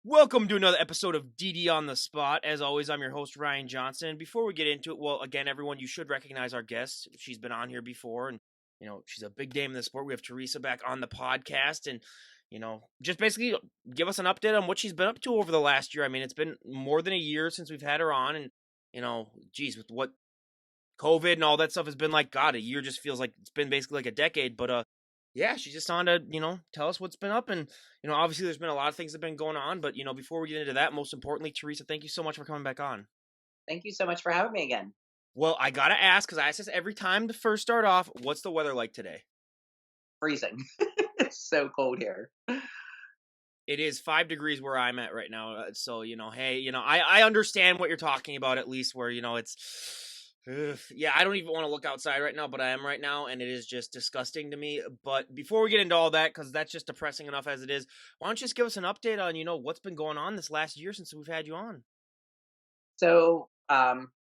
Welcome to another episode of DD on the Spot. As always, I'm your host, Ryan Johnson. Before we get into it, well, again, everyone, you should recognize our guest. She's been on here before, and, she's a big name in the sport. We have Theresa back on the podcast, and, just basically give us an update on what she's been up to over the last year. I mean, it's been more than a year since we've had her on, and, geez, with what COVID and all that stuff has been like, God, a year just feels like it's been basically like a decade, but, yeah, she's just on to, tell us what's been up. And, obviously there's been a lot of things that have been going on. But, before we get into that, most importantly, Theresa, thank you so much for coming back on. Thank you so much for having me again. Well, I got to ask, because I ask this every time to first start off, what's the weather like today? Freezing. It's so cold here. It is 5 degrees where I'm at right now. So, hey, I understand what you're talking about, at least where, yeah, I don't even want to look outside right now, but I am right now, and it is just disgusting to me. But before we get into all that, because that's just depressing enough as it is, why don't you just give us an update on, what's been going on this last year since we've had you on?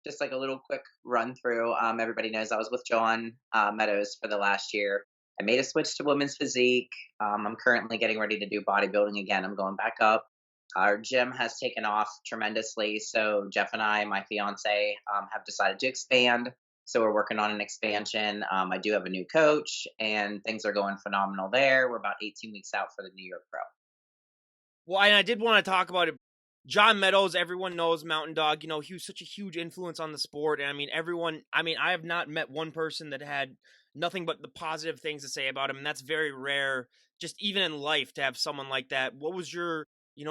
Just like a little quick run through. Everybody knows I was with John Meadows for the last year. I made a switch to women's physique. I'm currently getting ready to do bodybuilding again. I'm going back up. Our gym has taken off tremendously. So Jeff and I, my fiance, have decided to expand. So we're working on an expansion. I do have a new coach, and things are going phenomenal there. We're about 18 weeks out for the New York Pro. Well, and I did want to talk about it. John Meadows, everyone knows Mountain Dog. He was such a huge influence on the sport. And I have not met one person that had nothing but the positive things to say about him. And that's very rare, just even in life, to have someone like that. What was your,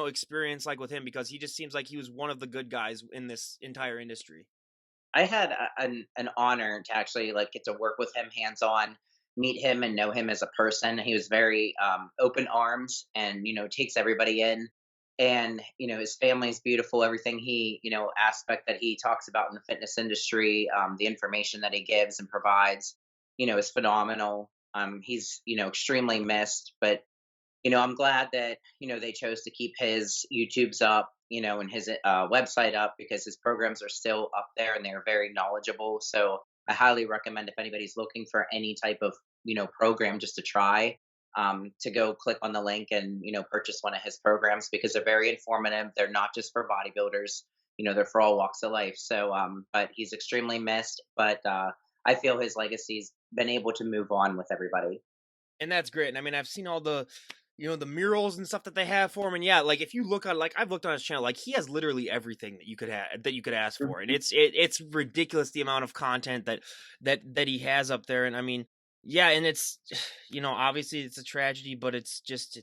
experience like with him? Because he just seems like he was one of the good guys in this entire industry. I had an honor to actually like get to work with him hands on, meet him and know him as a person. He was very open arms and takes everybody in. And his family is beautiful. Everything he aspect that he talks about in the fitness industry, the information that he gives and provides, is phenomenal. He's extremely missed, but I'm glad that, they chose to keep his YouTubes up, and his website up because his programs are still up there and they're very knowledgeable. So I highly recommend if anybody's looking for any type of, program just to try, to go click on the link and, purchase one of his programs because they're very informative. They're not just for bodybuilders, they're for all walks of life. So, but he's extremely missed, but I feel his legacy's been able to move on with everybody. And that's great. And I mean, I've seen all the, the murals and stuff that they have for him. And yeah, like if you look on, like I've looked on his channel, like he has literally everything that you could have, that you could ask for. And it's ridiculous the amount of content that he has up there. And I mean, yeah, and it's, obviously it's a tragedy, but it's just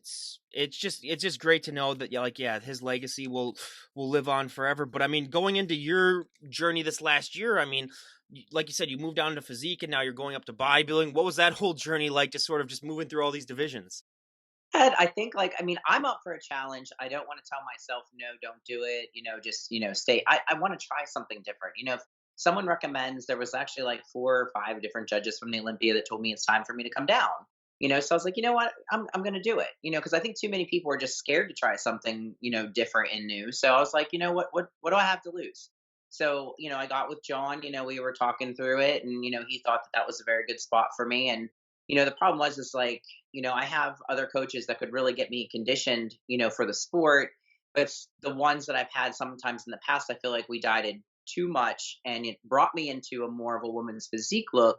great to know that, yeah, like, yeah, his legacy will live on forever. But I mean, going into your journey this last year, I mean, like you said, you moved down to physique and now you're going up to bodybuilding. What was that whole journey like, just sort of just moving through all these divisions? I think like I mean I'm up for a challenge. I don't want to tell myself no, don't do it. Just stay. I want to try something different. If someone recommends, there was actually like 4 or 5 different judges from the Olympia that told me it's time for me to come down. So I was like, you know what, I'm gonna do it. Because I think too many people are just scared to try something different and new. So I was like, what do I have to lose? So I got with John. We were talking through it, and he thought that that was a very good spot for me. And the problem was is like I have other coaches that could really get me conditioned, for the sport. But it's the ones that I've had sometimes in the past, I feel like we dieted too much and it brought me into a more of a woman's physique look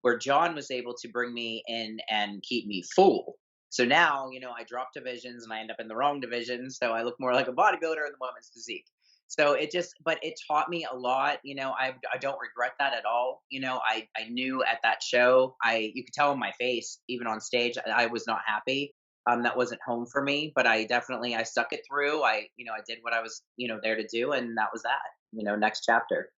where John was able to bring me in and keep me full. So now, I drop divisions and I end up in the wrong division. So I look more like a bodybuilder in the women's physique. So but it taught me a lot. I don't regret that at all. I knew at that show, you could tell in my face, even on stage, I was not happy. That wasn't home for me, but I stuck it through. I did what I was, there to do. And that was that, next chapter.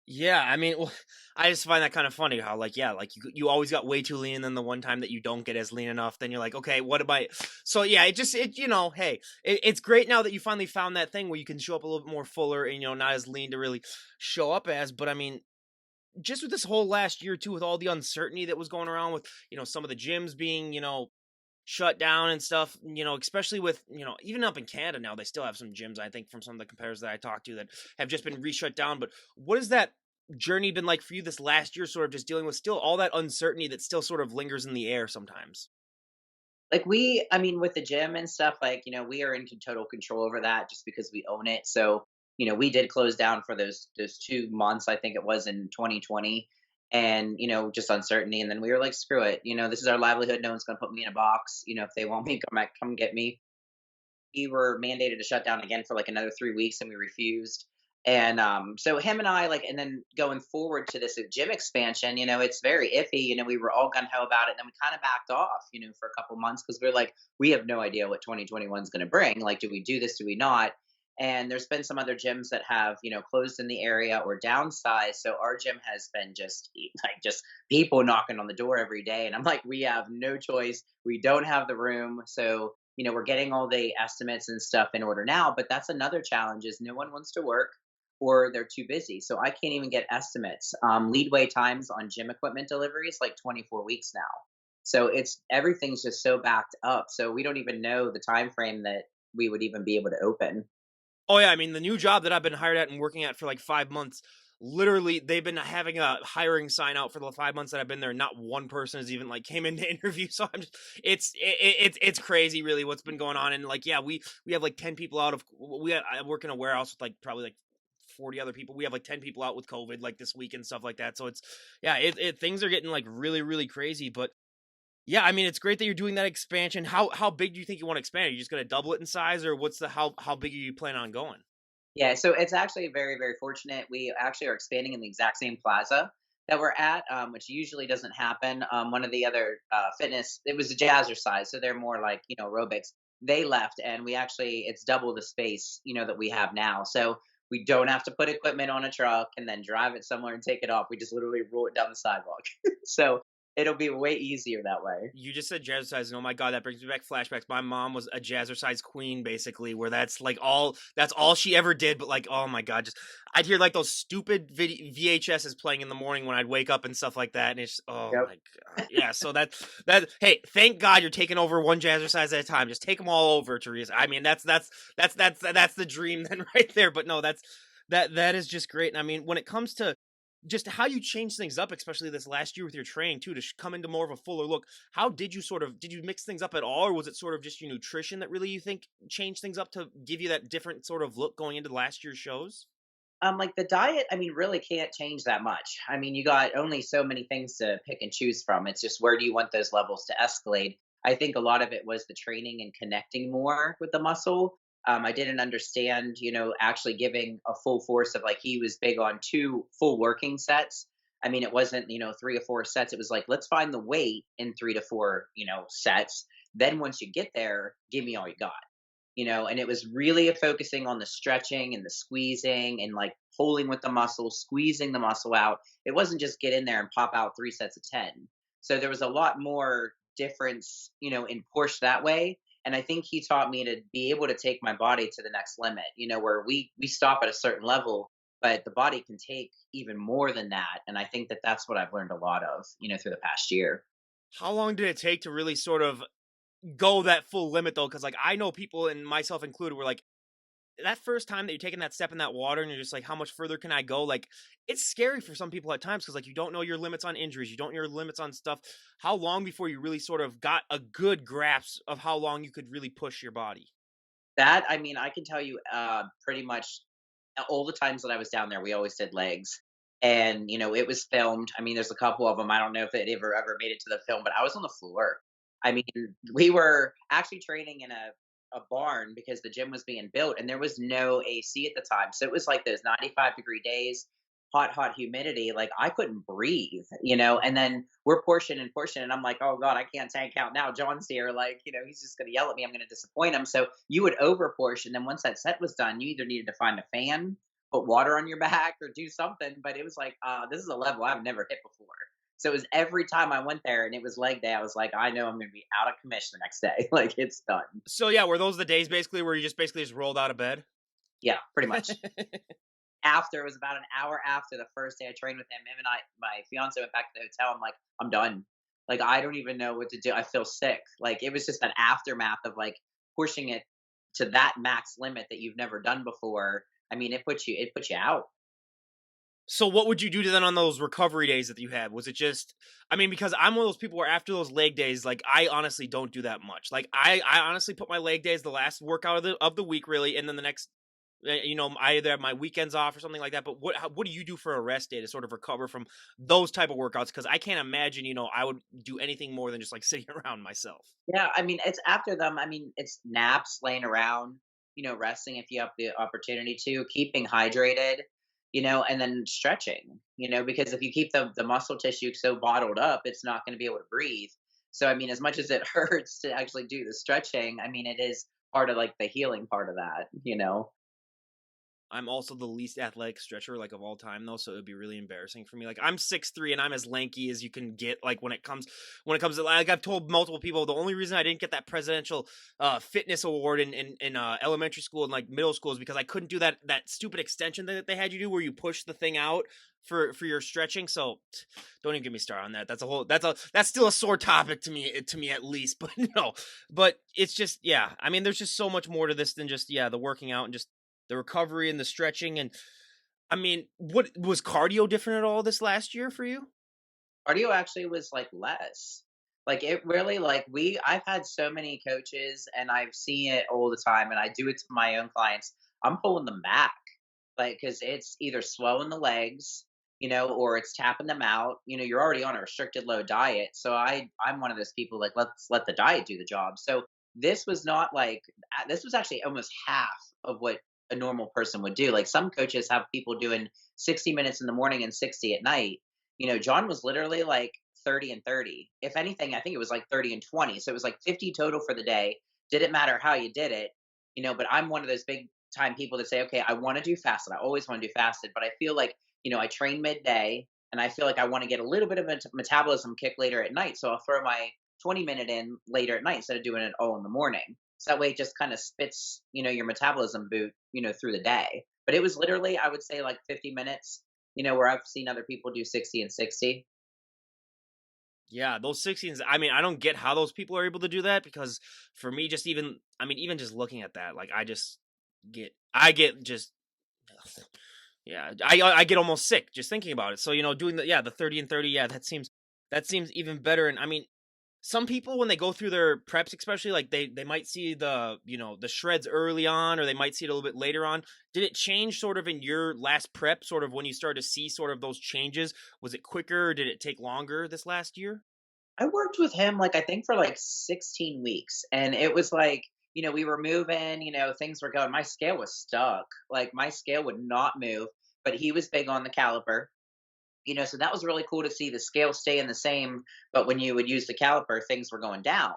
Yeah, I mean, well, I just find that kind of funny how, like, yeah, like you always got way too lean, and then the one time that you don't get as lean enough, then you're like, okay, what am I? So yeah, hey, it's great now that you finally found that thing where you can show up a little bit more fuller and not as lean to really show up as. But I mean, just with this whole last year too, with all the uncertainty that was going around with some of the gyms being shut down and stuff, especially with, even up in Canada now, they still have some gyms, I think, from some of the competitors that I talked to that have just been re-shut down. But what has that journey been like for you this last year, sort of just dealing with still all that uncertainty that still sort of lingers in the air sometimes? Like, I mean, with the gym and stuff, like, we are in total control over that just because we own it. So, we did close down for those 2 months, I think it was in 2020, and just uncertainty. And then we were like, screw it. This is our livelihood. No one's gonna put me in a box. If they want me, come get me. We were mandated to shut down again for like another 3 weeks, and we refused. And so him and I, like, and then going forward to this gym expansion, it's very iffy. We were all gun ho about it, and then we kind of backed off, for a couple months because we're like, we have no idea what 2021 is going to bring. Like, do we do this? Do we not? And there's been some other gyms that have, closed in the area or downsized. So our gym has been just like just people knocking on the door every day. And I'm like, we have no choice. We don't have the room. So we're getting all the estimates and stuff in order now, but that's another challenge is no one wants to work or they're too busy. So I can't even get estimates. Lead way times on gym equipment deliveries like 24 weeks now. So it's everything's just so backed up. So we don't even know the time frame that we would even be able to open. Oh yeah, I mean the new job that I've been hired at and working at for like 5 months. Literally, they've been having a hiring sign out for the 5 months that I've been there. Not one person has even like came in to interview. So it's crazy, really, what's been going on. And like, yeah, we have like 10 people out of I work in a warehouse with like probably like 40 other people. We have like 10 people out with COVID like this week and stuff like that. So it's yeah, it things are getting like really crazy. But yeah, I mean, it's great that you're doing that expansion. How big do you think you want to expand? Are you just gonna double it in size, or what's the how big are you planning on going? Yeah, so it's actually very, very fortunate. We actually are expanding in the exact same plaza that we're at, which usually doesn't happen. One of the other fitness, it was a jazzercise, so they're more like aerobics. They left, and we actually it's double the space that we have now. So we don't have to put equipment on a truck and then drive it somewhere and take it off. We just literally roll it down the sidewalk. So it'll be way easier that way. You just said jazzercise, and oh my god, that brings me back flashbacks. My mom was a jazzercise queen, basically, where that's all she ever did. But like, oh my god, just I'd hear like those stupid VHSs playing in the morning when I'd wake up and stuff like that, and it's oh Yep. my god, yeah. So that hey, thank God you're taking over one jazzercise at a time. Just take them all over, Teresa. I mean, that's the dream then right there. But no, that is just great. And I mean, when it comes to just how you change things up, especially this last year with your training too, to come into more of a fuller look. How did you did you mix things up at all, or was it sort of just your nutrition that really you think changed things up to give you that different sort of look going into last year's shows? Like the diet, I mean, really can't change that much. I mean, you got only so many things to pick and choose from. It's just where do you want those levels to escalate? I think a lot of it was the training and connecting more with the muscle. I didn't understand, actually giving a full force of like he was big on 2 full working sets. I mean, it wasn't, 3 or 4 sets. It was like, let's find the weight in 3 to 4, sets. Then once you get there, give me all you got. And it was really a focusing on the stretching and the squeezing and like pulling with the muscle, squeezing the muscle out. It wasn't just get in there and pop out 3 sets of 10. So there was a lot more difference, in push that way. And I think he taught me to be able to take my body to the next limit, where we stop at a certain level, but the body can take even more than that. And I think that that's what I've learned a lot of, through the past year. How long did it take to really sort of go that full limit though? Because like I know people and myself included were like that first time that you're taking that step in that water and you're just like, how much further can I go? Like, it's scary for some people at times because, like, you don't know your limits on injuries, you don't know your limits on stuff. How long before you really sort of got a good grasp of how long you could really push your body? That I mean, I can tell you pretty much all the times that I was down there, we always did legs. And, it was filmed. I mean, there's a couple of them. I don't know if it ever made it to the film, but I was on the floor. I mean, we were actually training in a barn because the gym was being built and there was no AC at the time. So it was like those 95-degree days, hot humidity. Like I couldn't breathe, and then we're pushing and pushing. And I'm like, oh God, I can't tank out now. John's here. Like, he's just going to yell at me. I'm going to disappoint him. So you would over push. And then once that set was done, you either needed to find a fan, put water on your back, or do something. But it was like, this is a level I've never hit before. So it was every time I went there and it was leg day, I was like, I know I'm going to be out of commission the next day. Like it's done. So, yeah, were those the days basically where you just basically just rolled out of bed? Yeah, pretty much. After it was about an hour after the first day I trained with him and my fiance went back to the hotel. I'm like, I'm done. Like I don't even know what to do. I feel sick. Like it was just an aftermath of like pushing it to that max limit that you've never done before. I mean, it puts you out. So what would you do then on those recovery days that you had? Was it just I mean, because I'm one of those people where after those leg days, like I honestly don't do that much. Like I honestly put my leg days the last workout of the week really, and then the next I either have my weekends off or something like that. But what do you do for a rest day to sort of recover from those type of workouts? Because I can't imagine I would do anything more than just like sitting around myself. Yeah, I mean, it's after them. I mean, it's naps, laying around, resting if you have the opportunity to, keeping hydrated, and then stretching, because if you keep the muscle tissue so bottled up, it's not going to be able to breathe. So, I mean, as much as it hurts to actually do the stretching, I mean, it is part of like the healing part of that. I'm also the least athletic stretcher like of all time though, so it would be really embarrassing for me. Like I'm 6'3" and I'm as lanky as you can get. Like when it comes to like I've told multiple people the only reason I didn't get that presidential fitness award in elementary school and like middle school is because I couldn't do that stupid extension that they had you do where you push the thing out for your stretching. So don't even get me started on that. That's still a sore topic to me at least. But no, but it's just yeah. I mean, there's just so much more to this than just the working out and just the recovery and the stretching. And I mean, what was cardio different at all this last year for you? Cardio actually was like less. Like it really like I've had so many coaches and I've seen it all the time and I do it to my own clients. I'm pulling them back. Like cuz it's either swelling the legs, or it's tapping them out. You're already on a restricted low diet. So I'm one of those people like let's let the diet do the job. So this was not like this was actually almost half of what a normal person would do. Like some coaches have people doing 60 minutes in the morning and 60 at night. John was literally like 30 and 30. If anything, I think it was like 30 and 20. So it was like 50 total for the day. Didn't matter how you did it, but I'm one of those big time people that say, okay, I want to do fasted. I always want to do fasted, but I feel like, I train midday and I feel like I want to get a little bit of a metabolism kick later at night. So I'll throw my 20-minute in later at night instead of doing it all in the morning. So that way it just kind of spits, your metabolism boot, through the day. But it was literally, I would say like 50 minutes, where I've seen other people do 60 and 60. Yeah, those 16s. I mean, I don't get how those people are able to do that because for me, just even, I mean, even just looking at that, like I get just, yeah, I get almost sick just thinking about it. So, doing the 30 and 30, yeah, that seems even better. And I mean, some people when they go through their preps especially like they might see the shreds early on or they might see it a little bit later on. Did it change sort of in your last prep sort of when you started to see sort of those changes? Was it quicker? Did it take longer this last year? I worked with him like I think for like 16 weeks. And it was like, we were moving, things were going. My scale was stuck. Like my scale would not move, but he was big on the caliper. So that was really cool to see the scale staying the same, but when you would use the caliper, things were going down.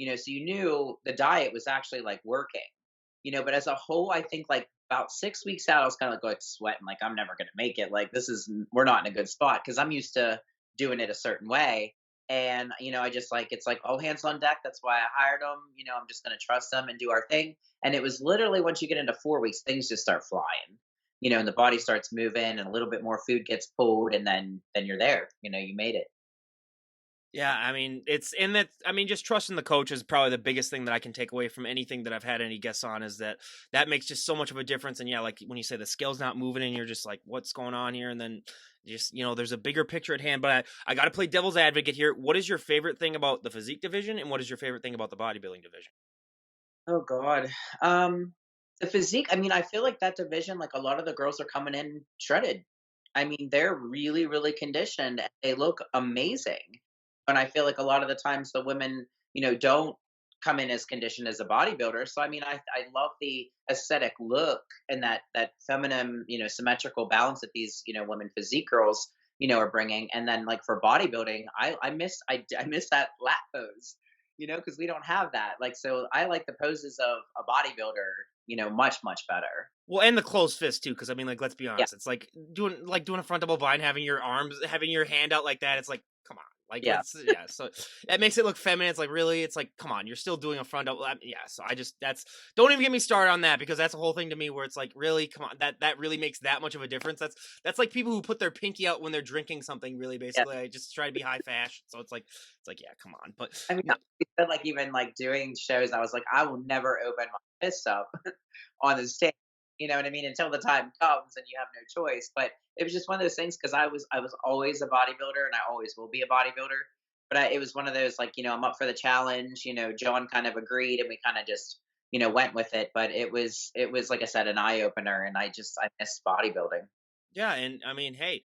So you knew the diet was actually like working. But as a whole, I think like about 6 weeks out, I was kind of like sweating, like I'm never gonna make it. Like we're not in a good spot because I'm used to doing it a certain way. And I just like it's like all hands on deck. That's why I hired them. I'm just gonna trust them and do our thing. And it was literally once you get into 4 weeks, things just start flying. And the body starts moving and a little bit more food gets pulled and then you're there. You made it. Yeah, I mean, it's and that I mean, just trusting the coach is probably the biggest thing that I can take away from anything that I've had any guests on is that makes just so much of a difference. And yeah, like when you say the scale's not moving and you're just like, what's going on here? And then just, there's a bigger picture at hand. But I got to play devil's advocate here. What is your favorite thing about the physique division and what is your favorite thing about the bodybuilding division? Oh God. The physique, I mean, I feel like that division, like a lot of the girls are coming in shredded. I mean, they're really, really conditioned and they look amazing. And I feel like a lot of the times the women, don't come in as conditioned as a bodybuilder. So I mean, I love the aesthetic look and that feminine, symmetrical balance that these, women physique girls, are bringing. And then like for bodybuilding, I miss that lat pose, because we don't have that. Like, so I like the poses of a bodybuilder, much, much better. Well, and the closed fist too, because I mean, like, let's be Yeah. honest, it's like doing a front double bind, having your hand out like that. It's like, come on, like Yeah. let's yeah. So that makes it look feminine. It's like really, it's like, come on, you're still doing a front double. Yeah. So I just don't even get me started on that because that's a whole thing to me where it's like, really, come on, that really makes that much of a difference. That's like people who put their pinky out when they're drinking something. Really, Yeah. basically, I just try to be high fashion. So it's like, yeah, come on, but I mean, no, I said, like, even like doing shows, I was like, I will never open my fist up on the stage. You know what I mean? Until the time comes and you have no choice. But it was just one of those things because I was always a bodybuilder and I always will be a bodybuilder. But it was one of those like I'm up for the challenge. John kind of agreed and we kind of just went with it. But it was like I said an eye opener, and I miss bodybuilding. Yeah, and I mean, hey,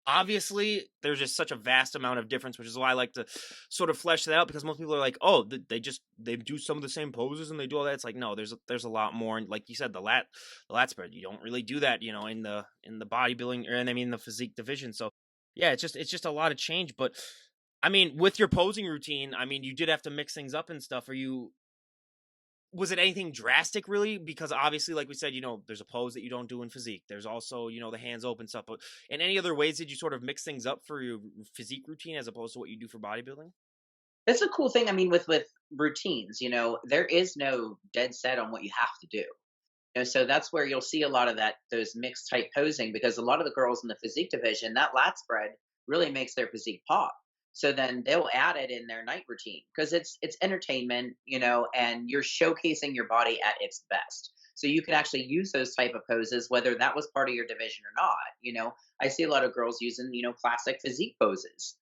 obviously there's just such a vast amount of difference, which is why I like to sort of flesh that out, because most people are like, oh, they do some of the same poses and they do all that. It's like, no, there's a lot more. And like you said, the lat spread, you don't really do that, in the bodybuilding, or and I mean the physique division. So yeah, it's just a lot of change. But I mean, with your posing routine, I mean, you did have to mix things up and stuff. Are you Was it anything drastic, really? Because obviously, like we said, there's a pose that you don't do in physique. There's also, the hands open stuff. But in any other ways, did you sort of mix things up for your physique routine as opposed to what you do for bodybuilding? That's a cool thing. I mean, with routines, there is no dead set on what you have to do. So that's where you'll see a lot of those mixed type posing because a lot of the girls in the physique division, that lat spread really makes their physique pop. So then they'll add it in their night routine because it's entertainment, and you're showcasing your body at its best. So you can actually use those type of poses, whether that was part of your division or not. I see a lot of girls using, classic physique poses.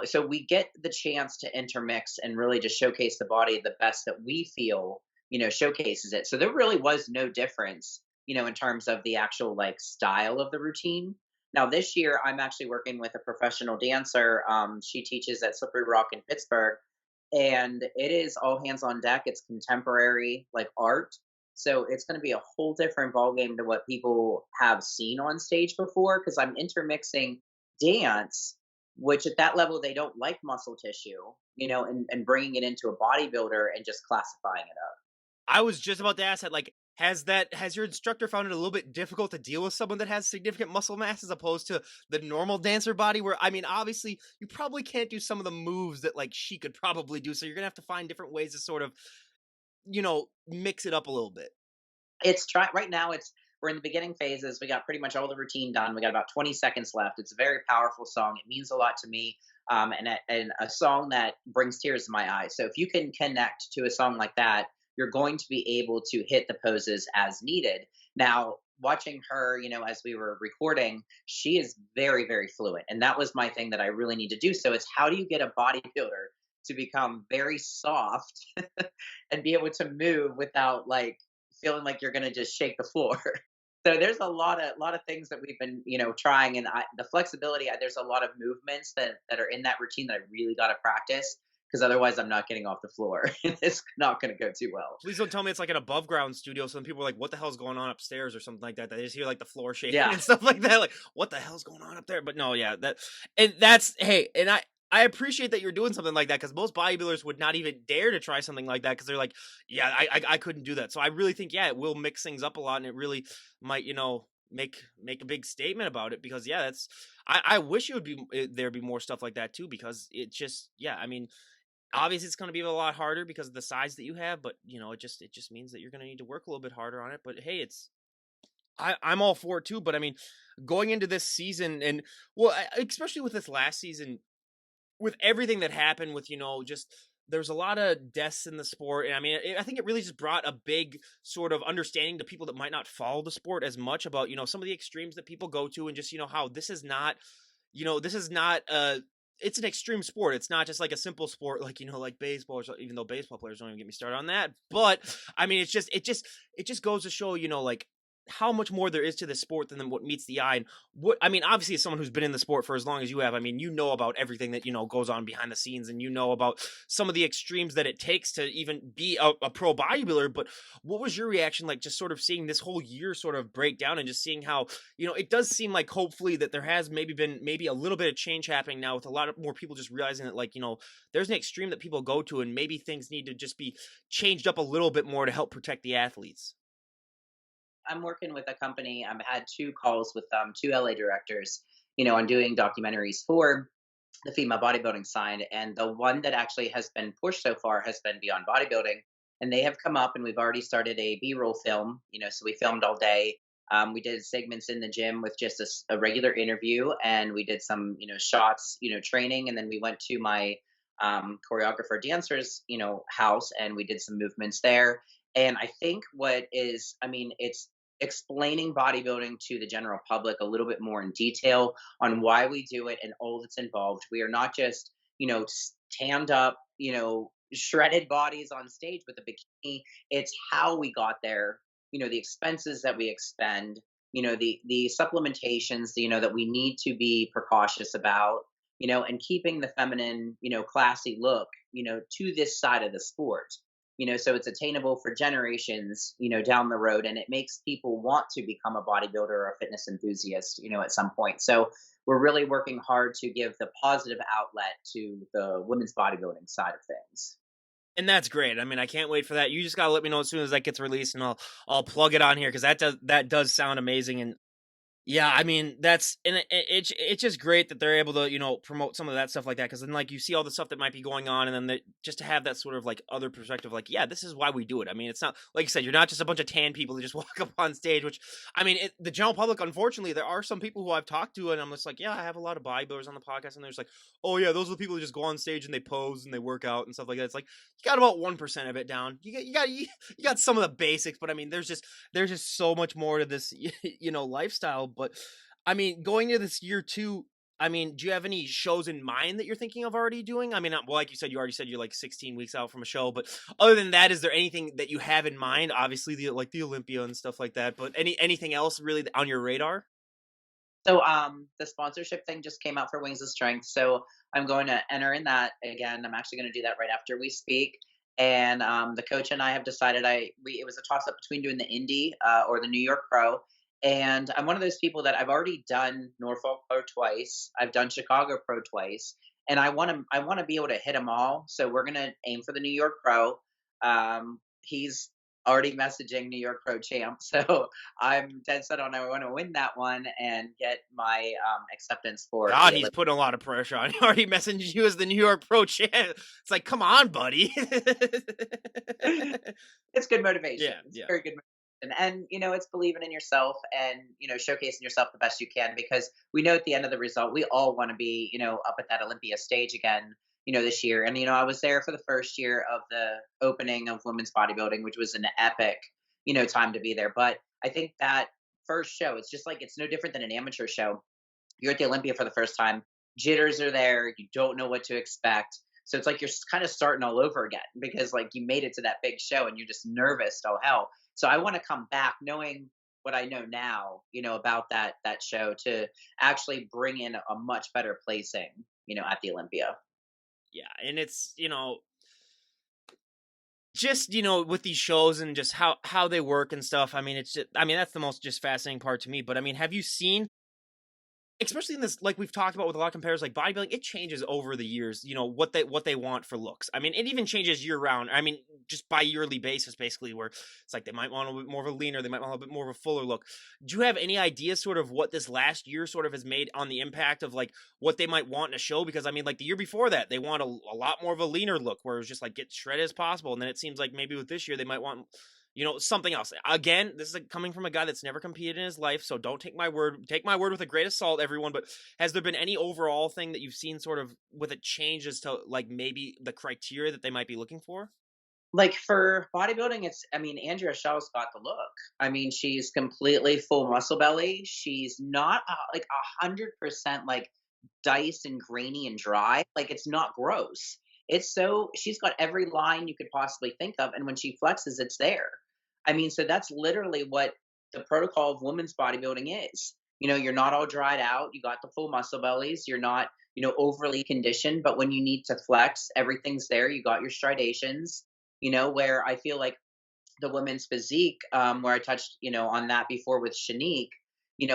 So we get the chance to intermix and really just showcase the body the best that we feel showcases it. So there really was no difference, in terms of the actual like style of the routine. Now this year, I'm actually working with a professional dancer. She teaches at Slippery Rock in Pittsburgh, and it is all hands on deck. It's contemporary like art, so it's going to be a whole different ballgame to what people have seen on stage before. Because I'm intermixing dance, which at that level they don't like muscle tissue, and bringing it into a bodybuilder and just classifying it up. I was just about to ask that. Like, has your instructor found it a little bit difficult to deal with someone that has significant muscle mass as opposed to the normal dancer body? Where I mean, obviously, you probably can't do some of the moves that like she could probably do. So you're gonna have to find different ways to sort of, mix it up a little bit. It's try right now. We're in the beginning phases. We got pretty much all the routine done. We got about 20 seconds left. It's a very powerful song. It means a lot to me, and a song that brings tears to my eyes. So if you can connect to a song like that, you're going to be able to hit the poses as needed. Now, watching her, as we were recording, she is very, very fluent, and that was my thing that I really need to do. So it's how do you get a bodybuilder to become very soft and be able to move without like feeling like you're going to just shake the floor. So there's a lot of things that we've been trying, and the flexibility. There's a lot of movements that are in that routine that I really got to practice because otherwise I'm not getting off the floor. It's not going to go too well. Please don't tell me it's like an above ground studio. Some people are like, "What the hell's going on upstairs?" or something like that. They just hear like the floor shaking Yeah, and stuff like that. Like, what the hell's going on up there? But no, yeah, that's hey, and I appreciate that you're doing something like that because most bodybuilders would not even dare to try something like that because they're like, yeah, I couldn't do that. So I really think yeah, it will mix things up a lot, and it really might make a big statement about it because yeah, I wish it would be there'd be more stuff like that too because it just yeah, I mean obviously it's going to be a lot harder because of the size that you have, but it just means that you're going to need to work a little bit harder on it. But hey, I'm all for it too. But I mean, going into this season and well, especially with this last season, with everything that happened with just there's a lot of deaths in the sport, and I mean I think it really just brought a big sort of understanding to people that might not follow the sport as much about some of the extremes that people go to, and just how this is not it's an extreme sport. It's not just like a simple sport like like baseball or so, even though baseball players don't even get me started on that. But I mean it just goes to show like how much more there is to this sport than what meets the eye. And what I mean, obviously, as someone who's been in the sport for as long as you have, I mean, about everything that goes on behind the scenes, and about some of the extremes that it takes to even be a pro bodybuilder. But what was your reaction like, just sort of seeing this whole year sort of break down, and just seeing how it does seem like hopefully that there has maybe a little bit of change happening now with a lot of more people just realizing that like there's an extreme that people go to, and maybe things need to just be changed up a little bit more to help protect the athletes. I'm working with a company. I've had two calls with two LA directors, on doing documentaries for the female bodybuilding side. And the one that actually has been pushed so far has been Beyond Bodybuilding. And they have come up and we've already started a B-roll film, so we filmed all day. We did segments in the gym with just a regular interview, and we did some, shots, training. And then we went to my choreographer dancer's, house, and we did some movements there. And I think what is, I mean, explaining bodybuilding to the general public a little bit more in detail on why we do it and all that's involved. We are not just, tanned up, shredded bodies on stage with a bikini. It's how we got there, the expenses that we expend, the supplementations, that we need to be precautious about, and keeping the feminine, classy look, to this side of the sport. So it's attainable for generations, down the road, and it makes people want to become a bodybuilder or a fitness enthusiast, at some point. So we're really working hard to give the positive outlet to the women's bodybuilding side of things. And that's great. I mean, I can't wait for that. You just gotta let me know as soon as that gets released, and I'll plug it on here because that does sound amazing. And yeah, I mean, that's and it's just great that they're able to, promote some of that stuff like that, because then, like, you see all the stuff that might be going on, and then just to have that sort of, like, other perspective, like, yeah, this is why we do it. I mean, it's not like you said, you're not just a bunch of tan people that just walk up on stage, which, I mean, the general public, unfortunately, there are some people who I've talked to, and I'm just like, yeah, I have a lot of bodybuilders on the podcast, and they're just like, "Oh, yeah, those are the people who just go on stage and they pose and they work out and stuff like that." It's like, you got about 1% of it down. You got some of the basics, but I mean, there's just so much more to this, lifestyle. But I mean, going into this year too, I mean, do you have any shows in mind that you're thinking of already doing? I mean, well, like you said, you already said you're like 16 weeks out from a show, but other than that, is there anything that you have in mind? Obviously, the Olympia and stuff like that, but anything else really on your radar? So the sponsorship thing just came out for Wings of Strength. So I'm going to enter in that again. I'm actually going to do that right after we speak. And the coach and I have decided it was a toss up between doing the Indy or the New York Pro. And I'm one of those people that I've already done Norfolk Pro twice. I've done Chicago Pro twice, and I want to be able to hit them all. So we're going to aim for the New York Pro. He's already messaging New York Pro champ, so I'm dead set on I want to win that one and get my acceptance for God, the he's Olympics. putting a lot of pressure on. He already messaged you as the New York Pro Champ. It's like, come on, buddy. It's good motivation. Yeah, It's yeah. very good motivation. And it's believing in yourself and showcasing yourself the best you can, because we know at the end of the result we all want to be up at that Olympia stage again, this year. And I was there for the first year of the opening of women's bodybuilding, which was an epic time to be there. But I think that first show, it's just like it's no different than an amateur show. You're at the Olympia for the first time. Jitters are there. You don't know what to expect. So it's like you're kind of starting all over again, because like you made it to that big show and you're just nervous. Oh hell. So I want to come back knowing what I know now, about that show, to actually bring in a much better placing, at the Olympia. Yeah, and it's, just, with these shows and just how they work and stuff. I mean, it's just, I mean, that's the most just fascinating part to me. But I mean, have you seen, especially in this, like we've talked about with a lot of competitors, like bodybuilding, it changes over the years, what they want for looks. I mean, it even changes year round. I mean, just by yearly basis, basically, where it's like they might want a little bit more of a leaner, they might want a little bit more of a fuller look. Do you have any idea sort of what this last year sort of has made on the impact of like what they might want in a show? Because I mean, like the year before that, they want a lot more of a leaner look where it's just like get shredded as possible. And then it seems like maybe with this year, they might want, something else. Again, this is coming from a guy that's never competed in his life, so don't take my word. Take my word with a grain of salt, everyone. But has there been any overall thing that you've seen sort of with a change as to like maybe the criteria that they might be looking for? Like for bodybuilding, I mean, Andrea Shaw's got the look. I mean, she's completely full muscle belly. She's not like 100% like diced and grainy and dry. Like it's not gross. She's got every line you could possibly think of, and when she flexes, it's there. I mean, so that's literally what the protocol of women's bodybuilding is. You're not all dried out. You got the full muscle bellies. You're not, overly conditioned, but when you need to flex, everything's there. You got your stridations. Where I feel like the women's physique, where I touched, on that before with Shanique,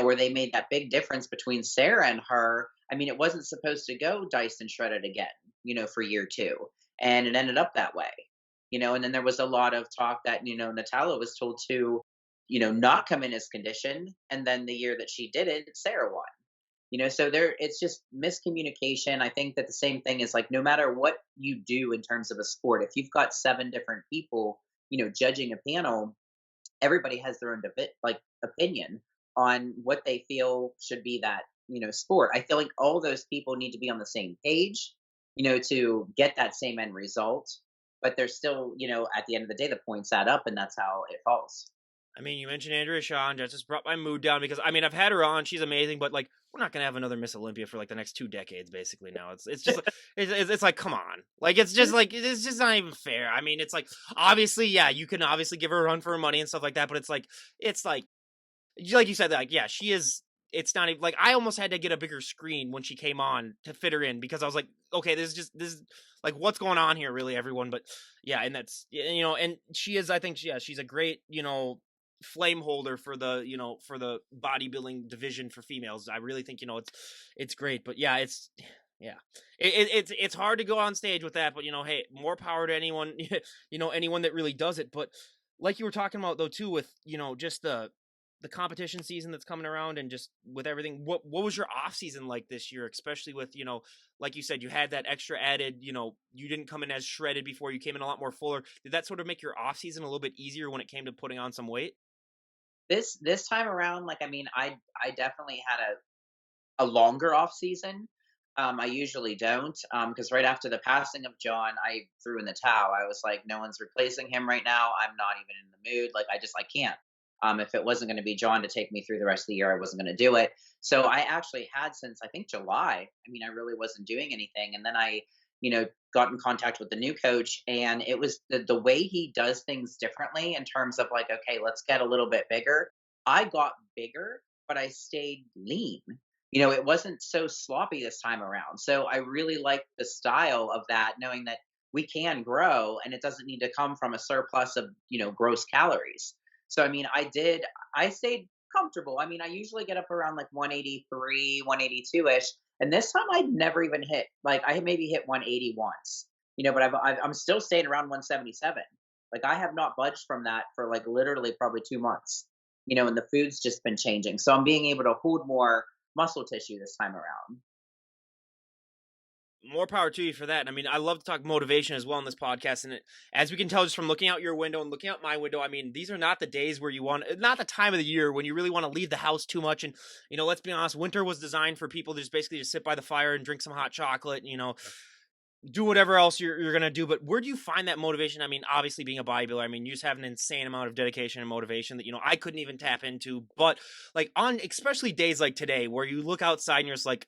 where they made that big difference between Sarah and her. I mean, it wasn't supposed to go diced and shredded again, for year two. And it ended up that way, and then there was a lot of talk that, Natalia was told to, not come in as conditioned. And then the year that she did it, Sarah won. So it's just miscommunication. I think that the same thing is like no matter what you do in terms of a sport, if you've got seven different people, judging a panel, everybody has their own like opinion on what they feel should be that, sport. I feel like all those people need to be on the same page, to get that same end result. But there's still, at the end of the day, the points add up, and that's how it falls. I mean, you mentioned Andrea Shaw, and that just brought my mood down because I mean, I've had her on; she's amazing, but like, we're not gonna have another Miss Olympia for like the next 2 decades, basically. Now it's just it's like, come on, like it's just not even fair. I mean, it's like obviously, yeah, you can obviously give her a run for her money and stuff like that, but it's like you said, like yeah, she is. It's not even like I almost had to get a bigger screen when she came on to fit her in because I was like, okay, this is like what's going on here, really, everyone. But yeah, and that's and she is, I think, yeah, she's a great flame holder for the for the bodybuilding division for females. I really think it's great, but yeah, yeah, it's hard to go on stage with that, but hey, more power to anyone, anyone that really does it. But like you were talking about though too, with just the competition season that's coming around and just with everything, what was your off season like this year, especially with like you said, you had that extra added, you didn't come in as shredded before, you came in a lot more fuller. Did that sort of make your off season a little bit easier when it came to putting on some weight? This time around, like, I mean, I definitely had a longer off season. I usually don't, because right after the passing of John, I threw in the towel. I was like, no one's replacing him right now. I'm not even in the mood. Like, I can't. If it wasn't going to be John to take me through the rest of the year, I wasn't going to do it. So I actually had since I think July. I mean, I really wasn't doing anything, and then I, got in contact with the new coach, and it was the way he does things differently in terms of like, okay, let's get a little bit bigger. I got bigger, but I stayed lean. It wasn't so sloppy this time around. So I really like the style of that, knowing that we can grow and it doesn't need to come from a surplus of, gross calories. So, I mean, I stayed comfortable. I mean, I usually get up around like 183, 182 ish. And this time I'd never even hit, like, I had maybe hit 180 once, but I'm still staying around 177. Like, I have not budged from that for like literally probably 2 months, and the food's just been changing. So I'm being able to hold more muscle tissue this time around. More power to you for that. And I mean, I love to talk motivation as well on this podcast. And as we can tell just from looking out your window and looking out my window, I mean, these are not the days where not the time of the year when you really want to leave the house too much. And, let's be honest, winter was designed for people to just basically just sit by the fire and drink some hot chocolate, do whatever else you're going to do. But where do you find that motivation? I mean, obviously being a bodybuilder, I mean, you just have an insane amount of dedication and motivation that, I couldn't even tap into. But like on especially days like today where you look outside and you're just like,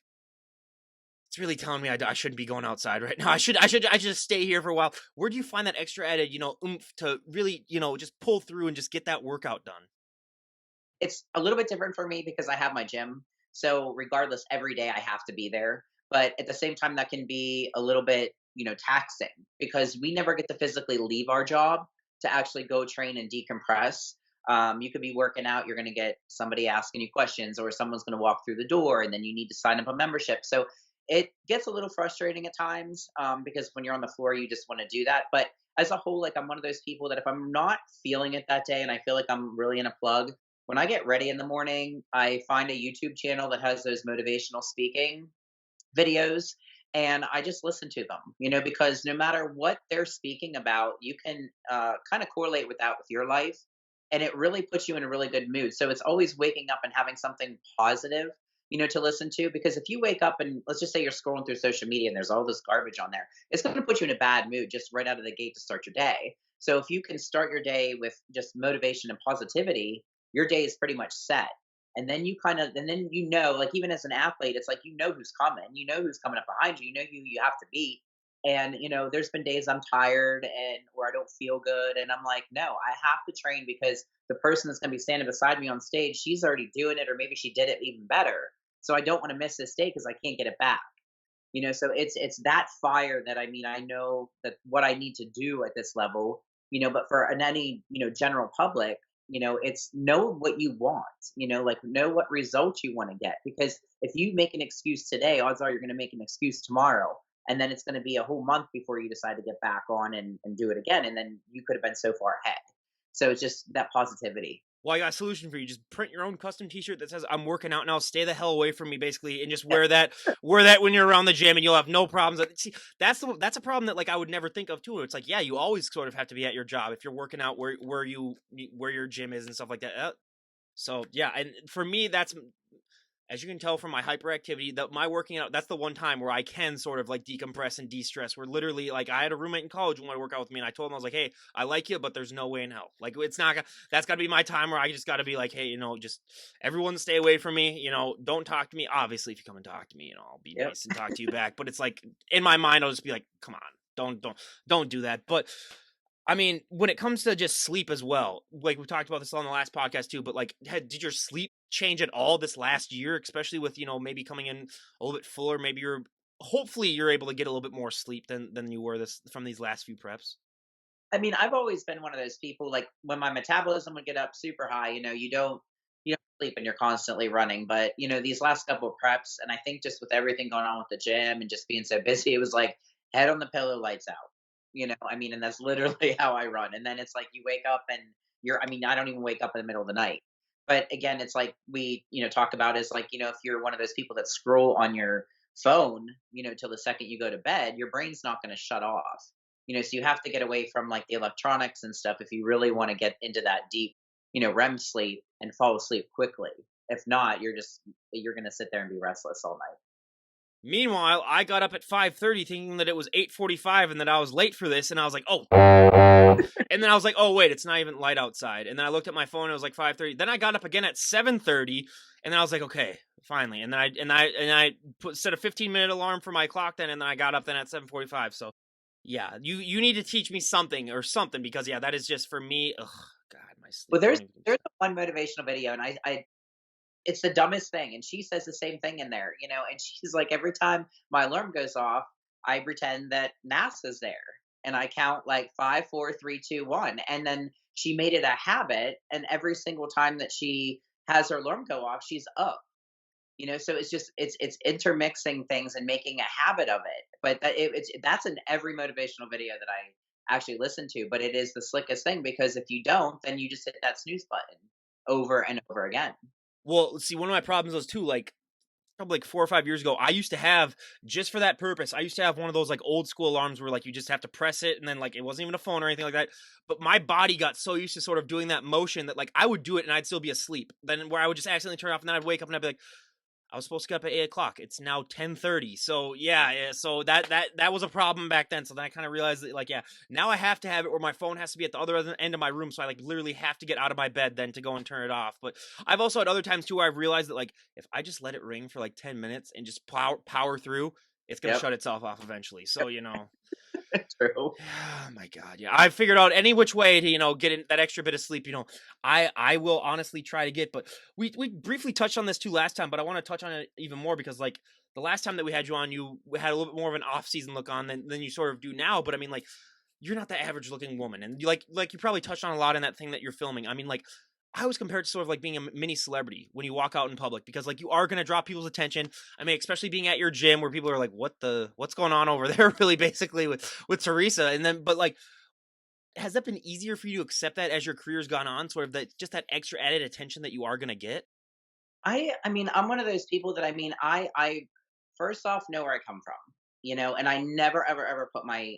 it's really telling me I shouldn't be going outside right now. I should just stay here for a while. Where do you find that extra added, oomph to really, just pull through and just get that workout done? It's a little bit different for me because I have my gym. So regardless, every day I have to be there. But at the same time, that can be a little bit, taxing because we never get to physically leave our job to actually go train and decompress. You could be working out, you're going to get somebody asking you questions, or someone's going to walk through the door, and then you need to sign up a membership. So it gets a little frustrating at times, because when you're on the floor, you just want to do that. But as a whole, like, I'm one of those people that if I'm not feeling it that day and I feel like I'm really in a plug, when I get ready in the morning, I find a YouTube channel that has those motivational speaking videos, and I just listen to them, because no matter what they're speaking about, you can kind of correlate with that with your life. And it really puts you in a really good mood. So it's always waking up and having something positive, to listen to. Because if you wake up and let's just say you're scrolling through social media and there's all this garbage on there, it's going to put you in a bad mood just right out of the gate to start your day. So if you can start your day with just motivation and positivity, your day is pretty much set. And then and then like, even as an athlete, it's like who's coming, who's coming up behind you, who you have to beat. And there's been days I'm tired and or I don't feel good, and I'm like, no, I have to train because the person that's going to be standing beside me on stage, she's already doing it, or maybe she did it even better. So I don't want to miss this day because I can't get it back. So it's that fire that, I mean, I know that what I need to do at this level, but for any general public, it's know what you want, like, know what results you want to get. Because if you make an excuse today, odds are you're going to make an excuse tomorrow, and then it's going to be a whole month before you decide to get back on and do it again, and then you could have been so far ahead. So it's just that positivity. Well, I got a solution for you. Just print your own custom T-shirt that says "I'm working out now. Stay the hell away from me," basically, and just wear that when you're around the gym, and you'll have no problems. See, that's a problem that like I would never think of too. It's like, yeah, you always sort of have to be at your job if you're working out where your gym is and stuff like that. So yeah, and for me, as you can tell from my hyperactivity, that my working out, that's the one time where I can sort of like decompress and de-stress. Where literally, like, I had a roommate in college who wanted to work out with me, and I told him, I was like, hey, I like you, but there's no way in hell. Like, it's not gonna, that's got to be my time where I just got to be like, hey, just everyone stay away from me. Don't talk to me. Obviously, if you come and talk to me, I'll be Yep. nice and talk to you back. But it's like in my mind, I'll just be like, come on, don't do that. But I mean, when it comes to just sleep as well, like we talked about this on the last podcast too, but like, did your sleep change at all this last year, especially with, maybe coming in a little bit fuller? Maybe hopefully you're able to get a little bit more sleep than you were from these last few preps. I mean, I've always been one of those people, like, when my metabolism would get up super high, you don't sleep and you're constantly running. But, these last couple of preps, and I think just with everything going on with the gym and just being so busy, it was like head on the pillow, lights out. I mean, and that's literally how I run. And then it's like you wake up and I mean, I don't even wake up in the middle of the night. But again, it's like we, talk about is like, if you're one of those people that scroll on your phone, till the second you go to bed, your brain's not going to shut off. So you have to get away from like the electronics and stuff if you really want to get into that deep, REM sleep and fall asleep quickly. If not, you're going to sit there and be restless all night. Meanwhile, I got up at 5:30 thinking that it was 8:45 and that I was late for this, and I was like, "Oh." And then I was like, "Oh, wait, it's not even light outside." And then I looked at my phone and it was like 5:30. Then I got up again at 7:30, and then I was like, "Okay, finally." And then I set a 15-minute alarm for my clock then, and then I got up then at 7:45. So, yeah, you need to teach me something or something, because yeah, that is just for me. Ugh, God, my Well, sleep. there's Don't even. there's one motivational video, and I it's the dumbest thing, and she says the same thing in there, and she's like, every time my alarm goes off, I pretend that NASA's there, and I count like 5, 4, 3, 2, 1, and then she made it a habit, and every single time that she has her alarm go off, she's up. So it's intermixing things and making a habit of it. But that's in every motivational video that I actually listen to. But it is the slickest thing, because if you don't, then you just hit that snooze button over and over again. Well, see, one of my problems was too, like, probably like 4 or 5 years ago, I used to have, just for that purpose, I used to have one of those like old school alarms where like you just have to press it, and then like it wasn't even a phone or anything like that. But my body got so used to sort of doing that motion that like I would do it and I'd still be asleep. Then where I would just accidentally turn it off, and then I'd wake up and I'd be like, I was supposed to get up at 8 o'clock. It's now 10:30. So yeah. So that was a problem back then. So then I kind of realized that, like, yeah, now I have to have it where my phone has to be at the other end of my room. So I like literally have to get out of my bed then to go and turn it off. But I've also had other times too where I've realized that like if I just let it ring for like 10 minutes and just power through, it's gonna Yep. shut itself off eventually. So True. oh my God, yeah. I figured out any which way to, get in that extra bit of sleep. I will honestly try to get, but we briefly touched on this too last time, but I want to touch on it even more because like the last time that we had you on, you had a little bit more of an off-season look on than you sort of do now. But I mean, like, you're not the average looking woman, and like you probably touched on a lot in that thing that you're filming. I mean, like, I was compared to sort of like being a mini celebrity when you walk out in public, because like you are going to draw people's attention. I mean, especially being at your gym where people are like, what's going on over there?" Really, basically with Theresa. And then, but like, has that been easier for you to accept that as your career's gone on, sort of that just that extra added attention that you are going to get? I mean, I'm one of those people that, I mean, I first off know where I come from, and I never ever ever put my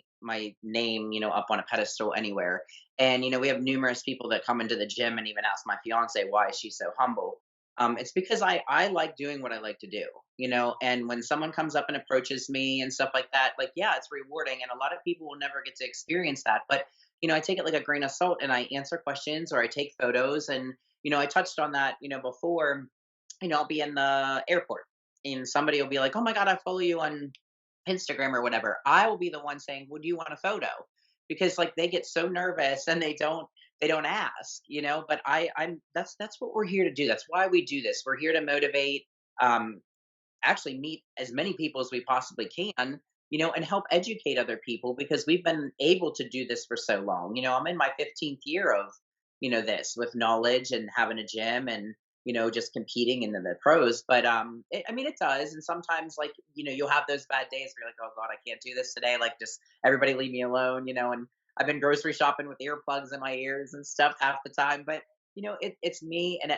name, up on a pedestal anywhere. And we have numerous people that come into the gym and even ask my fiance why she's so humble. It's because I like doing what I like to do, and when someone comes up and approaches me and stuff like that, like, yeah, it's rewarding, and a lot of people will never get to experience that. But I take it like a grain of salt, and I answer questions or I take photos. And I touched on that, before. I'll be in the airport and somebody will be like, "Oh my God, I follow you on Instagram or whatever." I will be the one saying, "Would you want a photo?" Because like they get so nervous and they don't ask, but that's what we're here to do. That's why we do this. We're here to motivate, um, actually meet as many people as we possibly can, and help educate other people, because we've been able to do this for so long. I'm in my 15th year of, this with knowledge and having a gym and, just competing in the pros. But I mean, it does. And sometimes, like, you'll have those bad days where you're like, "Oh God, I can't do this today. Like, just everybody leave me alone," and I've been grocery shopping with earplugs in my ears and stuff half the time. But, it's me. And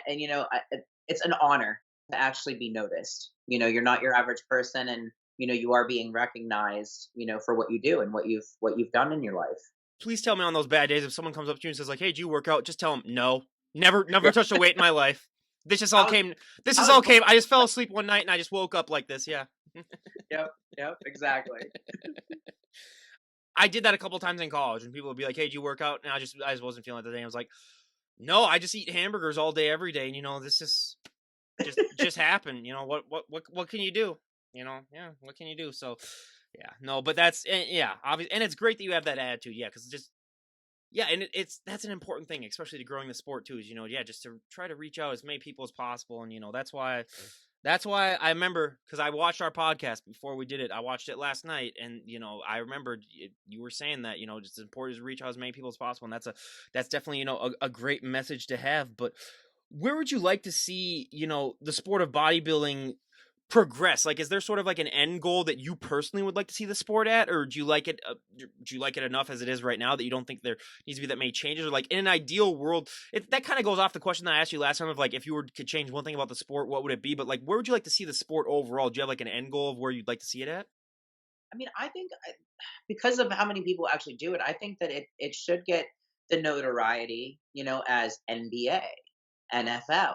it's an honor to actually be noticed. You're not your average person, and you are being recognized, for what you do and what you've done in your life. Please tell me on those bad days if someone comes up to you and says like, "Hey, do you work out?" Just tell them no. Never touched a weight in my life. This just I all was came. This I is was all born. came. I just fell asleep one night and I just woke up like this. Yeah. Yep, yep, exactly. I did that a couple times in college, and people would be like, "Hey, did you work out?" And I just wasn't feeling it today. I was like, "No, I just eat hamburgers all day, every day." And this is just happened. What can you do? Yeah, what can you do? So, yeah, no, but yeah, obvious, and it's great that you have that attitude. Yeah, because just yeah, and it's that's an important thing, especially to growing the sport too. Is yeah, just to try to reach out as many people as possible, and that's why I remember because I watched our podcast before we did it. I watched it last night, and I remembered you were saying that just as important as reach out as many people as possible, and that's definitely a great message to have. But where would you like to see the sport of bodybuilding progress? Like, is there sort of like an end goal that you personally would like to see the sport at, or do you like it? Do you like it enough as it is right now that you don't think there needs to be that many changes? Or like in an ideal world, that kind of goes off the question that I asked you last time of like if you could change one thing about the sport, what would it be? But like, where would you like to see the sport overall? Do you have like an end goal of where you'd like to see it at? I mean, I think because of how many people actually do it, I think that it should get the notoriety, as NBA, NFL.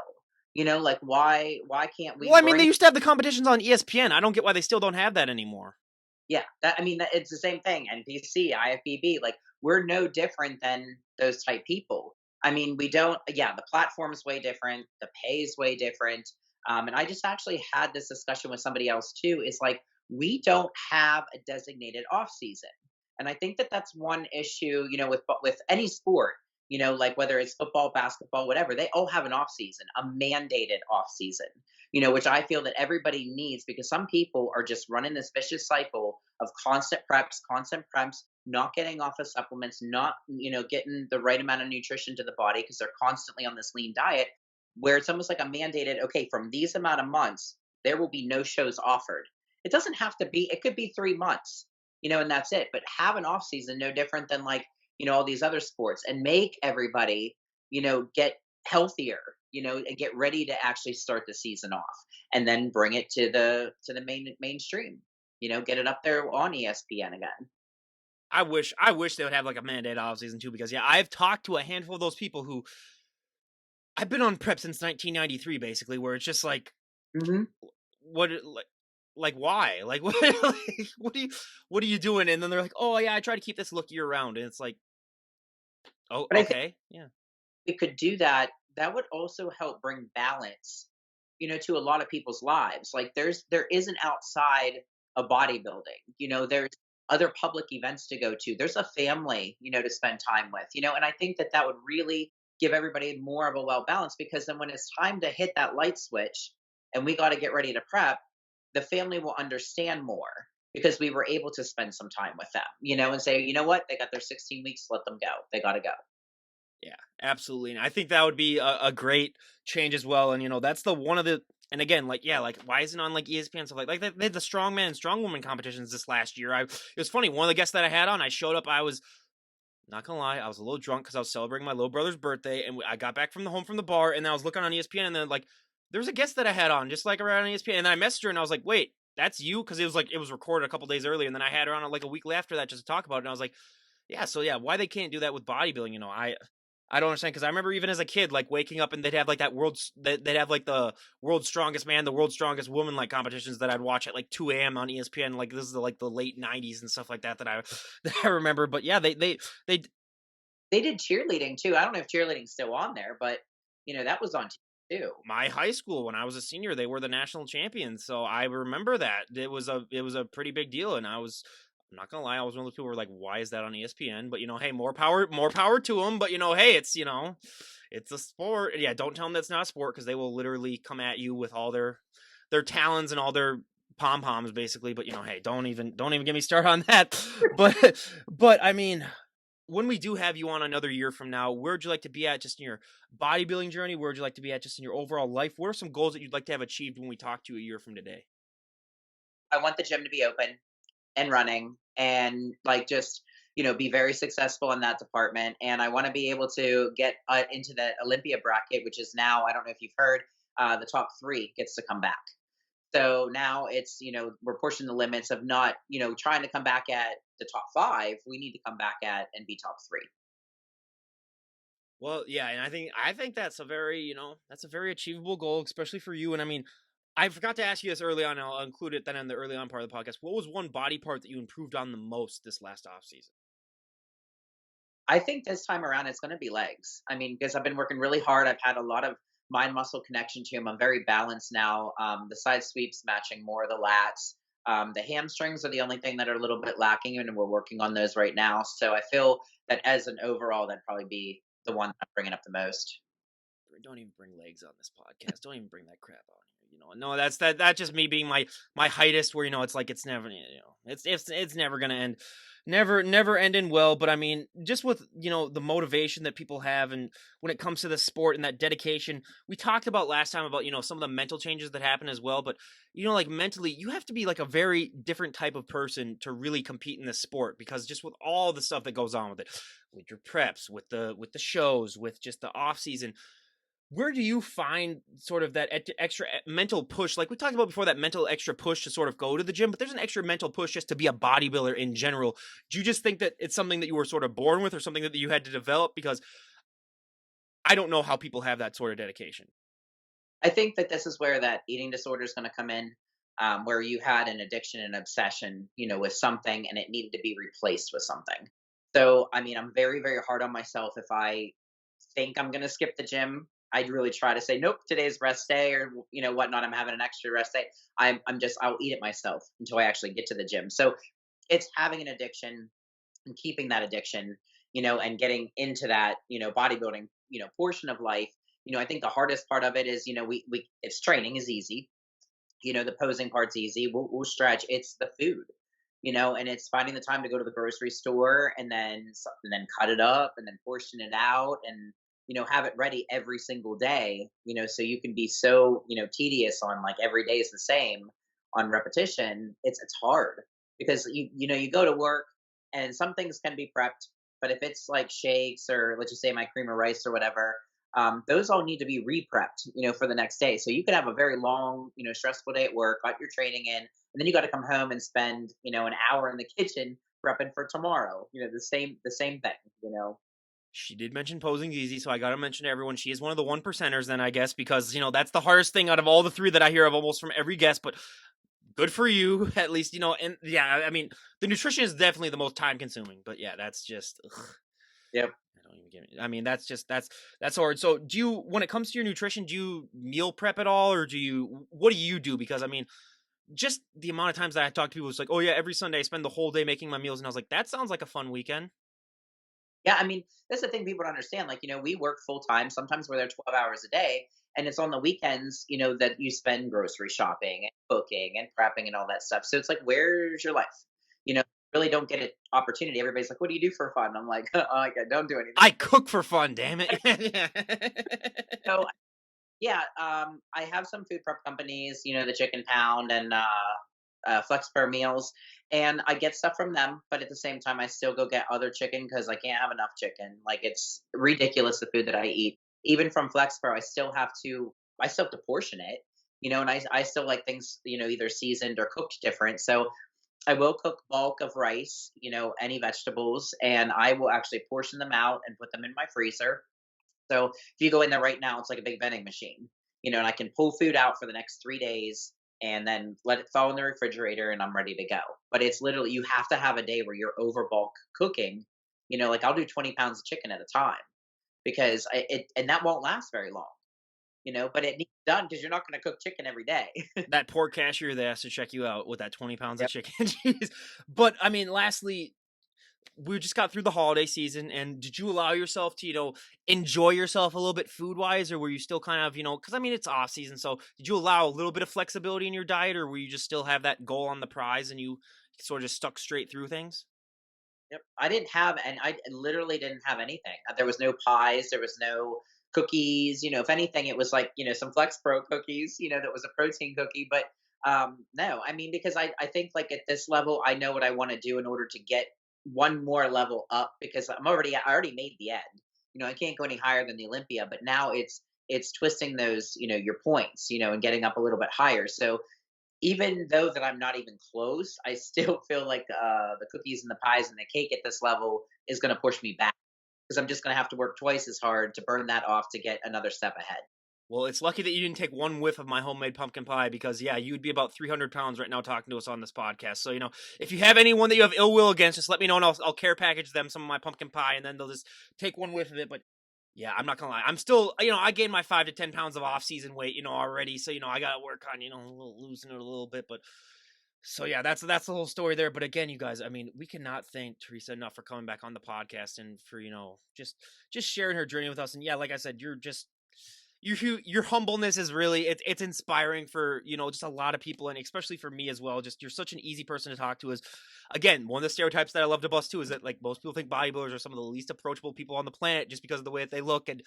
Like why can't we Well, I mean, they bring used to have the competitions on ESPN. I don't get why they still don't have that anymore. yeah, I mean it's the same thing. NPC, IFBB, like we're no different than those type people. I mean, we don't yeah, the platform's way different, the pay is way different. And I just actually had this discussion with somebody else too. Is like we don't have a designated off season. And I think that that's one issue, with any sport, like whether it's football, basketball, whatever, they all have an off season, a mandated off season, which I feel that everybody needs because some people are just running this vicious cycle of constant preps, not getting off of supplements, not, getting the right amount of nutrition to the body because they're constantly on this lean diet where it's almost like a mandated, okay, from these amount of months, there will be no shows offered. It doesn't have to be, it could be 3 months, and that's it. But have an off season no different than like, all these other sports and make everybody, get healthier, and get ready to actually start the season off and then bring it to the mainstream, get it up there on ESPN again. I wish they would have like a mandate off season too, because yeah, I've talked to a handful of those people who I've been on prep since 1993, basically, where it's just like, Hmm. what, like why, like what, like, what are you doing? And then they're like, oh yeah, I try to keep this look year round, and it's like, oh But I think okay, yeah. we could do that. That would also help bring balance, to a lot of people's lives. Like there isn't outside of bodybuilding. There's other public events to go to. There's a family, to spend time with. And I think that that would really give everybody more of a well balance because then when it's time to hit that light switch and we got to get ready to prep, the family will understand more because we were able to spend some time with them, and say, you know what, they got their 16 weeks, let them go. They got to go. Yeah, absolutely. And I think that would be a great change as well. And that's the one of the and again, like yeah, like why isn't it on like ESPN stuff like they had the strongman and strongwoman competitions this last year. It was funny. One of the guests that I had on, I showed up. I was not gonna lie, I was a little drunk because I was celebrating my little brother's birthday, and I got back from the home from the bar, and then I was looking on ESPN, and then like there was a guest that I had on just like around ESPN, and then I messaged her, and I was like, wait. That's you because it was recorded a couple days earlier, and then I had her on like a week after that just to talk about it. And I was like, yeah, so yeah, why they can't do that with bodybuilding? I don't understand because I remember even as a kid, like waking up and they'd have like they'd have like the world's strongest man, the world's strongest woman like competitions that I'd watch at like 2 a.m. on ESPN. Like this is like the late '90s and stuff like that that I remember. But yeah, they They did cheerleading too. I don't know if cheerleading's still on there, but that was on TV too. my high school when I was a senior, they were the national champions. So I remember that it was a pretty big deal, and I'm not gonna lie, I was one of those people who were like, why is that on ESPN? But hey, more power to them. But hey, it's a sport. Yeah, don't tell them that's not a sport because they will literally come at you with all their talons and all their pom poms, basically. But hey, don't even get me started on that. But but I mean, when we do have you on another year from now, where'd you like to be at just in your bodybuilding journey? Where'd you like to be at just in your overall life? What are some goals that you'd like to have achieved when we talk to you a year from today? I want the gym to be open and running and like just be very successful in that department and I want to be able to get into the Olympia bracket, which is now, I don't know if you've heard, the top three gets to come back. So now it's, we're pushing the limits of not, trying to come back at the top five. We need to come back at and be top three. Well, yeah, and I think that's a very, that's a very achievable goal, especially for you. And I mean, I forgot to ask you this early on. I'll include it then in the early on part of the podcast. What was one body part that you improved on the most this last off season? I think this time around it's going to be legs. I mean, because I've been working really hard. I've had a lot of mind muscle connection to them. I'm very balanced now. The side sweeps matching more of the lats. The hamstrings are the only thing that are a little bit lacking, and we're working on those right now. So I feel that as an overall, that'd probably be the one I'm bringing up the most. Don't even bring legs on this podcast. Don't even bring that crap on here. No, that's just me being my heightest. Where it's like it's never, it's never gonna end, never ending well. But I mean, just with the motivation that people have, and when it comes to the sport and that dedication, we talked about last time about some of the mental changes that happen as well. But like mentally, you have to be like a very different type of person to really compete in this sport because just with all the stuff that goes on with it, with your preps, with the shows, with just the off season, where do you find sort of that extra mental push? Like we talked about before, that mental extra push to sort of go to the gym, but there's an extra mental push just to be a bodybuilder in general. Do you just think that it's something that you were sort of born with or something that you had to develop? Because I don't know how people have that sort of dedication. I think that this is where that eating disorder is going to come in, where you had an addiction and obsession, with something and it needed to be replaced with something. So, I mean, I'm very, very hard on myself. If I think I'm going to skip the gym, I'd really try to say, nope, today's rest day or, whatnot. I'm having an extra rest day. I'll eat it myself until I actually get to the gym. So it's having an addiction and keeping that addiction, and getting into that, bodybuilding, portion of life. I think the hardest part of it is, we it's training is easy. The posing part's easy. We'll stretch. It's the food, and it's finding the time to go to the grocery store and then cut it up and then portion it out and have it ready every single day. So you can be so tedious on like every day is the same on repetition. It's hard because you go to work and some things can be prepped, but if it's like shakes or let's just say my cream of rice or whatever, those all need to be re-prepped, for the next day. So you could have a very long, stressful day at work, got your training in, and then you got to come home and spend, an hour in the kitchen prepping for tomorrow. The same thing. She did mention posing easy, so I got to mention to everyone she is one of the one percenters. Then I guess because that's the hardest thing out of all the three that I hear of almost from every guest. But good for you, at least And yeah, I mean, the nutrition is definitely the most time consuming. But yeah, that's just. Ugh. Yep. I don't even get me. I mean, that's hard. So, do you, when it comes to your nutrition, do you meal prep at all, or what do you do? Because I mean, just the amount of times that I talk to people, it's like, oh yeah, every Sunday I spend the whole day making my meals, and I was like, that sounds like a fun weekend. Yeah, I mean, that's the thing people don't understand. Like, we work full time. Sometimes we're there 12 hours a day. And it's on the weekends, that you spend grocery shopping and cooking and prepping and all that stuff. So it's like, where's your life? Really don't get an opportunity. Everybody's like, what do you do for fun? I'm like, I don't do anything. I cook for fun, damn it. So yeah, I have some food prep companies, the Chicken Pound and Flex Per Meals, and I get stuff from them. But at the same time, I still go get other chicken because I can't have enough chicken. Like it's ridiculous the food that I eat. Even from Flex Pro, I still have to portion it, and I still like things, either seasoned or cooked different. So I will cook bulk of rice, any vegetables, and I will actually portion them out and put them in my freezer. So if you go in there right now, it's like a big vending machine, and I can pull food out for the next 3 days and then let it thaw in the refrigerator and I'm ready to go. But it's literally, you have to have a day where you're over bulk cooking, like I'll do 20 pounds of chicken at a time because and that won't last very long, but it needs done because you're not going to cook chicken every day. That poor cashier that has to check you out with that 20 pounds of Yep. chicken. Jeez. But I mean, lastly, we just got through the holiday season, and did you allow yourself to enjoy yourself a little bit food wise, or were you still kind of because I mean it's off season, so did you allow a little bit of flexibility in your diet, or were you just still have that goal on the prize and you sort of just stuck straight through things? Yep. I literally didn't have anything. There was no pies. There was no cookies. If anything, it was like, some Flex Pro cookies, that was a protein cookie. But no, I mean, because I think like at this level, I know what I want to do in order to get one more level up because I already made the end. I can't go any higher than the Olympia, but now it's twisting those, your points, and getting up a little bit higher. So even though that I'm not even close, I still feel like the cookies and the pies and the cake at this level is going to push me back. because I'm just going to have to work twice as hard to burn that off to get another step ahead. Well, it's lucky that you didn't take one whiff of my homemade pumpkin pie because, yeah, you'd be about 300 pounds right now talking to us on this podcast. So, if you have anyone that you have ill will against, just let me know and I'll care package them some of my pumpkin pie and then they'll just take one whiff of it. But yeah, I'm not gonna lie. I'm still, I gained my 5 to 10 pounds of off-season weight, already. So, I got to work on, losing it a little bit. But so yeah, that's the whole story there. But again, you guys, I mean, we cannot thank Theresa enough for coming back on the podcast and for just sharing her journey with us. And yeah, like I said, your humbleness is really it's inspiring for just a lot of people, and especially for me as well. Just you're such an easy person to talk to. Is again one of the stereotypes that I love to bust too is that like most people think bodybuilders are some of the least approachable people on the planet just because of the way that they look. And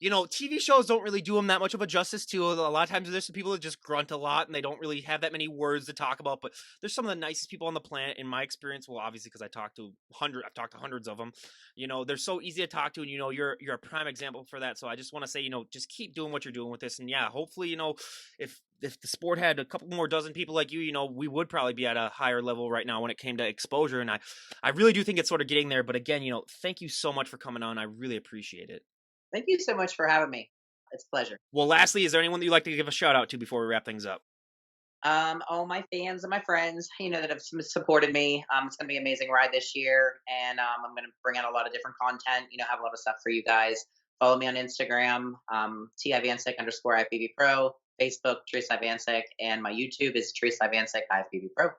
TV shows don't really do them that much of a justice to. A lot of times there's some people that just grunt a lot and they don't really have that many words to talk about, but there's some of the nicest people on the planet in my experience. Well, obviously, because I've talked to hundreds of them. They're so easy to talk to, and you're a prime example for that. So I just want to say, just keep doing what you're doing with this. And yeah, hopefully, if the sport had a couple more dozen people like you, we would probably be at a higher level right now when it came to exposure. And I really do think it's sort of getting there. But again, thank you so much for coming on. I really appreciate it. Thank you so much for having me. It's a pleasure. Well, lastly, is there anyone that you'd like to give a shout out to before we wrap things up? All my fans and my friends, that have supported me. It's going to be an amazing ride this year, and I'm going to bring out a lot of different content. Have a lot of stuff for you guys. Follow me on Instagram, Ivancik _ IFBB Pro, Facebook, Theresa Ivancik, and my YouTube is Theresa Ivancik IFBB Pro.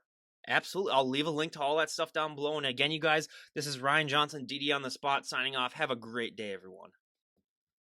Absolutely. I'll leave a link to all that stuff down below. And again, you guys, this is Ryan Johnson, DD on the spot, signing off. Have a great day, everyone.